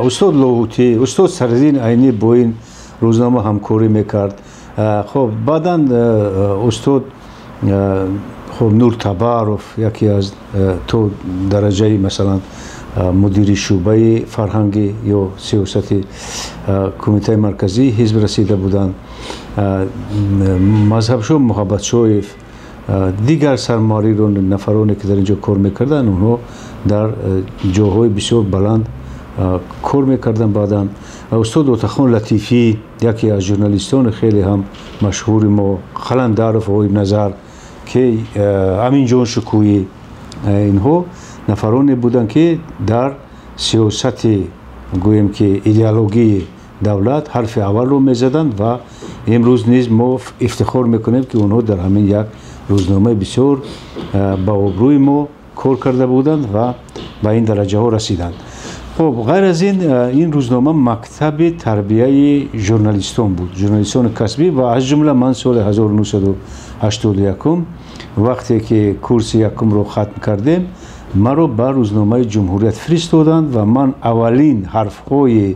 استاد لاهوتی استاد سردین عینی با این روزنامه همکاری میکرد. خب بعدا استاد خب نور تباروف یکی از تو درجه مثلا مدیر شعبه فرهنگی یا سیاست کمیته مرکزی حزب رسیده بودند. مذهبشو محبت شویف دیگر سرماری رو نفرانی که در اینجا کار میکردن اونها در جاهای بسیار بلند کار میکردن. بعدا استاد اوتخان لطیفی یکی از ژورنالیستان خیلی هم مشهور ما، قلندرف و نظر که امین جان شکویی، اینها نفرانی بودن که در سیاست گویم که ایدئولوژی دولت حرف اول رو میزدند و امروز نیز ما افتخار میکنیم که اونها در همین یک روزنامه بسیار با ابروی ما کار کرده بودند و به این درجه ها رسیدند. خب غیر از این روزنامه مکتب تربیه ژورنالیستان بود، ژورنالیستان کسبی، و از جمله من سال 1981 وقتی که کورس یکم رو ختم کردیم مرا به روزنامه جمهوریت فرستادند و من اولین حرفهای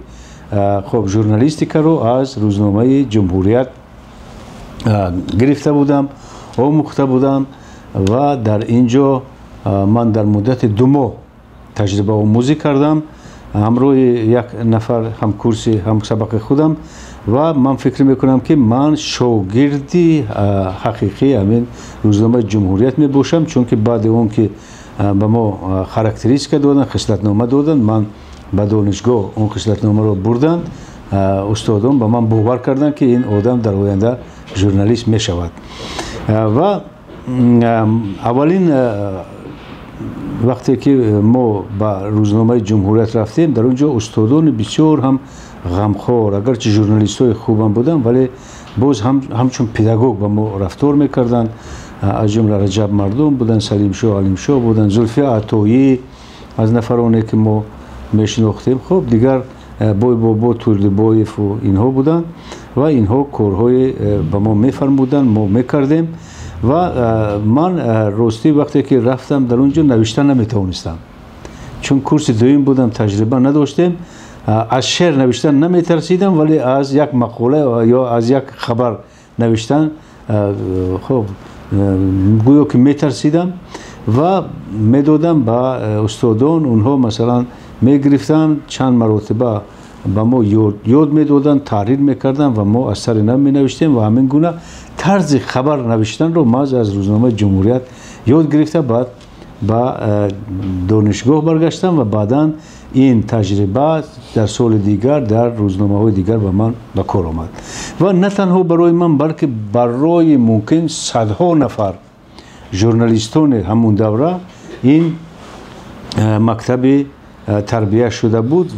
خب ژورنالیستیک رو از روزنامه جمهوریت گرفته بودم، آموخته بودم و در اینجا من در مدت 2 ماه تجربه آموزی کردم همراه یک نفر همکورسی هم سبق خودم و من فکر میکنم که من شاگردی حقیقی همین روزنامه جمهوریت می باشم، چون که بعد اون که به ما خاراکتریستیک دادن، خصلتنامه دادن، من به دانشگاه اون خصلتنامه رو بردن، استادان به من باور کردن که این آدم در آینده ژورنالیست می شود. و اولین وقتی که ما به روزنامه جمهوریت رفتیم در اونجا استادان بسیار هم غمخوار، اگرچه ژورنالیست های خوبم بودن ولی باز همچون پداگوگ با ما رفتار میکردند. از جمله رجب مردم بودن، سلیم شاه علیم شاه بودن، زلفیا عطایی از نفرانی که ما میشناختیم. خب دیگر بای بابا توردبایف و اینها بودن و اینها کارهای به ما میفرمودن، ما میکردیم. و من راستی وقتی که رفتم در اونجا نوشتن نمیتونستم، چون کورس دوم بودم، تجربه نداشتم. از شعر نوشتن نمیترسیدم ولی از یک مقاله یا از یک خبر نوشتن خب گویا که میترسیدم و میدادم به استادان، اونها مثلا میگرفتن چند مرتبه به ما یاد میدادن، تحریر میکردن و ما از سر نم می نوشتیم و همین گونه طرز خبر نوشتن رو ما از روزنامه جمهوریت یاد گرفته. بعد با دانشگاه برگشتم و بعدا این تجربه در سال دیگر در روزنامه های دیگر به من به کار آمد و نه تنها برای من بلکه برای ممکن صدها نفر ژورنالیستان همون دوره این مکتب تربیه شده بود.